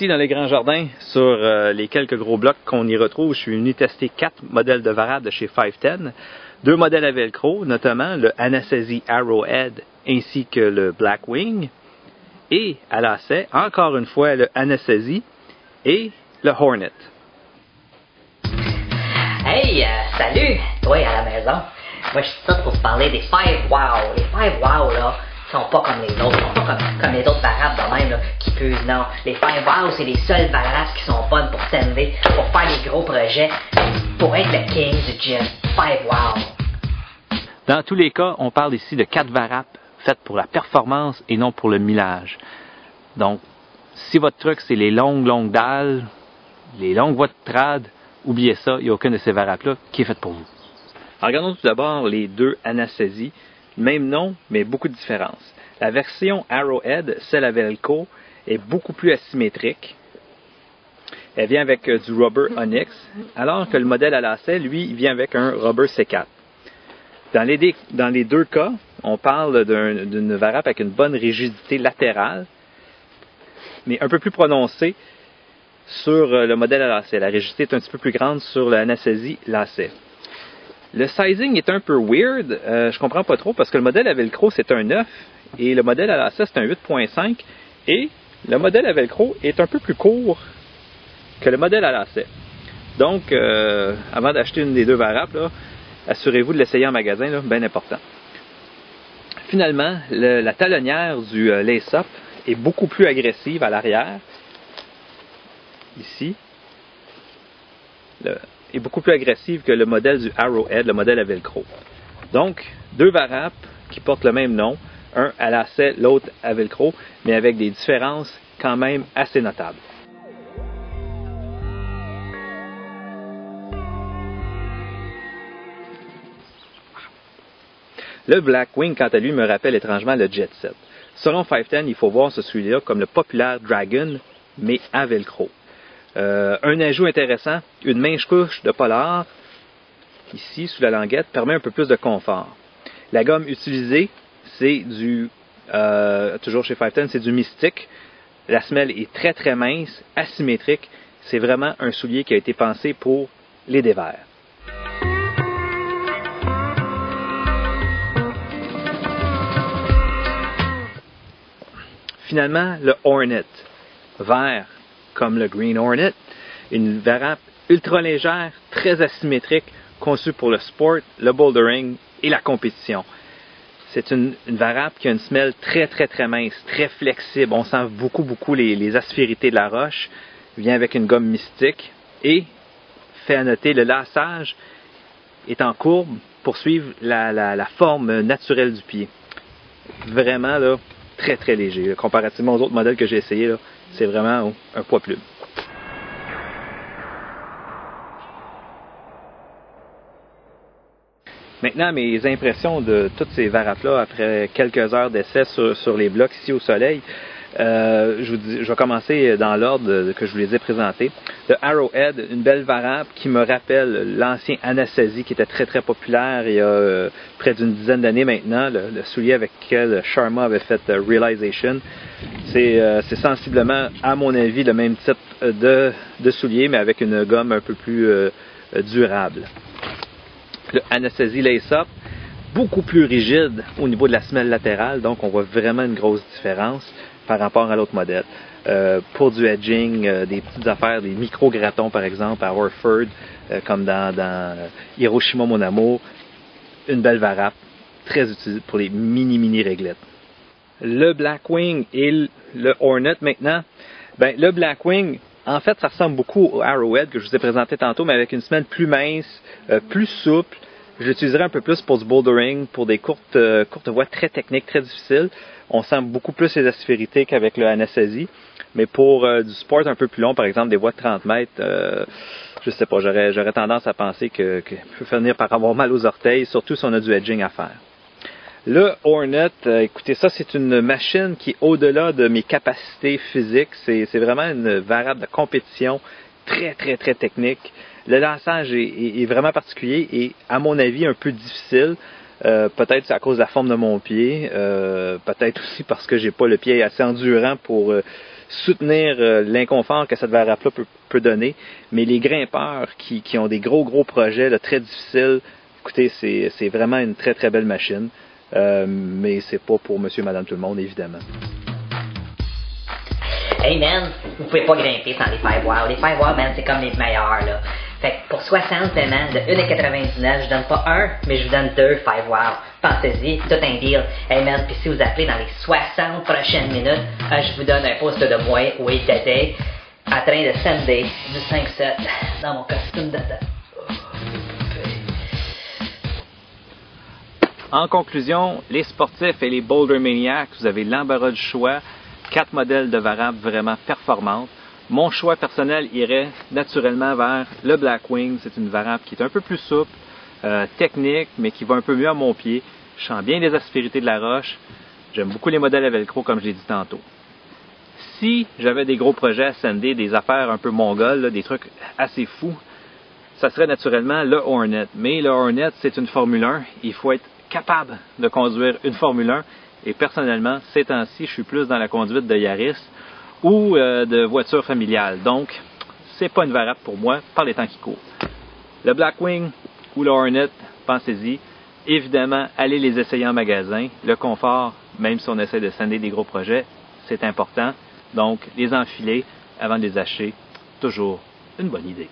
Ici, dans les grands jardins, sur les quelques gros blocs qu'on y retrouve, je suis venu tester 4 modèles de variables de chez 510. 2 modèles à velcro, notamment le Anasazi Arrowhead ainsi que le Blackwing. Et à lacet, encore une fois, le Anasazi et le Hornet. Hey, salut, toi à la maison. Moi, je suis ça pour te parler des 5 Wow. Les 5 Wow, là, sont pas comme les autres. Ils sont pas comme les autres variables de même, là, qui puent. Non, les 5 Wow, c'est les seules variables qui sont bonnes pour t'aider, pour faire des gros projets, pour être le king du gym. 5 Wow. Dans tous les cas, on parle ici de 4 variables faites pour la performance et non pour le millage. Donc, si votre truc, c'est les longues dalles, les longues voies de trad, oubliez ça, il n'y a aucune de ces variables-là qui est faite pour vous. Alors, regardons tout d'abord les 2 Anasazi. Même nom, mais beaucoup de différences. La version Arrowhead, celle à velcro, est beaucoup plus asymétrique. Elle vient avec du rubber Onyx, alors que le modèle à lacet, lui, il vient avec un rubber C4. Dans les 2 cas, on parle d'une variable avec une bonne rigidité latérale, mais un peu plus prononcée sur le modèle à lacet. La rigidité est un petit peu plus grande sur le Anasazi lacet. Le sizing est un peu weird, je comprends pas trop, parce que le modèle à velcro c'est un 9 et le modèle à lacet c'est un 8.5 et le modèle à velcro est un peu plus court que le modèle à lacet. Donc, avant d'acheter une des 2 variables, là, assurez-vous de l'essayer en magasin, là, bien important. Finalement, la talonnière du lace-up est beaucoup plus agressive à l'arrière. Ici. Est beaucoup plus agressive que le modèle du Arrowhead, le modèle à velcro. Donc, 2 variables qui portent le même nom, un à lacet, l'autre à velcro, mais avec des différences quand même assez notables. Le Blackwing, quant à lui, me rappelle étrangement le Jet Set. Selon 510, il faut voir celui-là comme le populaire Dragon, mais à velcro. Un ajout intéressant, une mince couche de polar, ici, sous la languette, permet un peu plus de confort. La gomme utilisée, c'est toujours chez 510, c'est du Mystic. La semelle est très très mince, asymétrique. C'est vraiment un soulier qui a été pensé pour les dévers. Finalement, le Hornet, vert comme le Green Hornet, une variable ultra légère, très asymétrique, conçue pour le sport, le bouldering et la compétition. C'est une variable qui a une semelle très mince, très flexible. On sent beaucoup les aspérités de la roche. Vient avec une gomme Mystique et, fait à noter, le laçage est en courbe pour suivre la forme naturelle du pied. Vraiment là, très léger. Comparativement aux autres modèles que j'ai essayés, là, c'est vraiment un poids plume. Maintenant, mes impressions de toutes ces variables-là, après quelques heures d'essai sur les blocs ici au soleil, je vais commencer dans l'ordre que je vous les ai présentés. Le Arrowhead, une belle variable qui me rappelle l'ancien Anasazi qui était très populaire il y a près d'une dizaine d'années maintenant, le soulier avec lequel Sharma avait fait Realization. C'est sensiblement, à mon avis, le même type de soulier, mais avec une gomme un peu plus durable. Le Anasazi Lace-Up, beaucoup plus rigide au niveau de la semelle latérale, donc on voit vraiment une grosse différence par rapport à l'autre modèle. Pour du edging, des petites affaires, des micro-gratons par exemple à Orford, comme dans Hiroshima Mon Amour, une belle variable, très utile pour les mini réglettes. Le Blackwing et le Hornet maintenant, ben, le Blackwing, en fait, ça ressemble beaucoup au Arrowhead que je vous ai présenté tantôt, mais avec une semelle plus mince, plus souple. Je l'utiliserai un peu plus pour du bouldering, pour des courtes voies très techniques, très difficiles. On sent beaucoup plus les aspérités qu'avec le Anasazi. Mais pour du sport un peu plus long, par exemple des voies de 30 mètres, je sais pas, j'aurais tendance à penser que peut finir par avoir mal aux orteils, surtout si on a du edging à faire. Le Hornet, écoutez, ça c'est une machine qui est au-delà de mes capacités physiques. C'est vraiment une variable de compétition très technique. Le laçage est vraiment particulier et, à mon avis, un peu difficile. Peut-être c'est à cause de la forme de mon pied, peut-être aussi parce que j'ai pas le pied assez endurant pour soutenir l'inconfort que cette varap-là peut donner. Mais les grimpeurs qui ont des gros projets là, très difficiles, écoutez, c'est vraiment une très très belle machine. Mais c'est pas pour monsieur et madame tout le monde, évidemment. Hey man, vous pouvez pas grimper sans les 5 wow. Les 5 wow, man, c'est comme les meilleurs, là. Fait que pour 60 man, de 1,99, je donne pas un, mais je vous donne 2 5 wow. Pensez-y, tout un deal. Hey man, puis si vous appelez dans les 60 prochaines minutes, je vous donne un post de moi, oui, Tété, en train de Sunday du 5-7 dans mon costume de date. En conclusion, les sportifs et les Boulder Maniacs, vous avez l'embarras du choix. 4 modèles de varap vraiment performantes. Mon choix personnel irait naturellement vers le Blackwing. C'est une varap qui est un peu plus souple, technique, mais qui va un peu mieux à mon pied. Je sens bien les aspérités de la roche. J'aime beaucoup les modèles à velcro, comme je l'ai dit tantôt. Si j'avais des gros projets à sender, des affaires un peu mongoles, là, des trucs assez fous, ça serait naturellement le Hornet. Mais le Hornet, c'est une Formule 1. Il faut être capable de conduire une Formule 1. Et personnellement, ces temps-ci, je suis plus dans la conduite de Yaris ou de voitures familiales. Donc, c'est pas une varap pour moi par les temps qui courent. Le Blackwing ou le Hornet, pensez-y. Évidemment, allez les essayer en magasin. Le confort, même si on essaie de scinder des gros projets, c'est important. Donc, les enfiler avant de les acheter, toujours une bonne idée.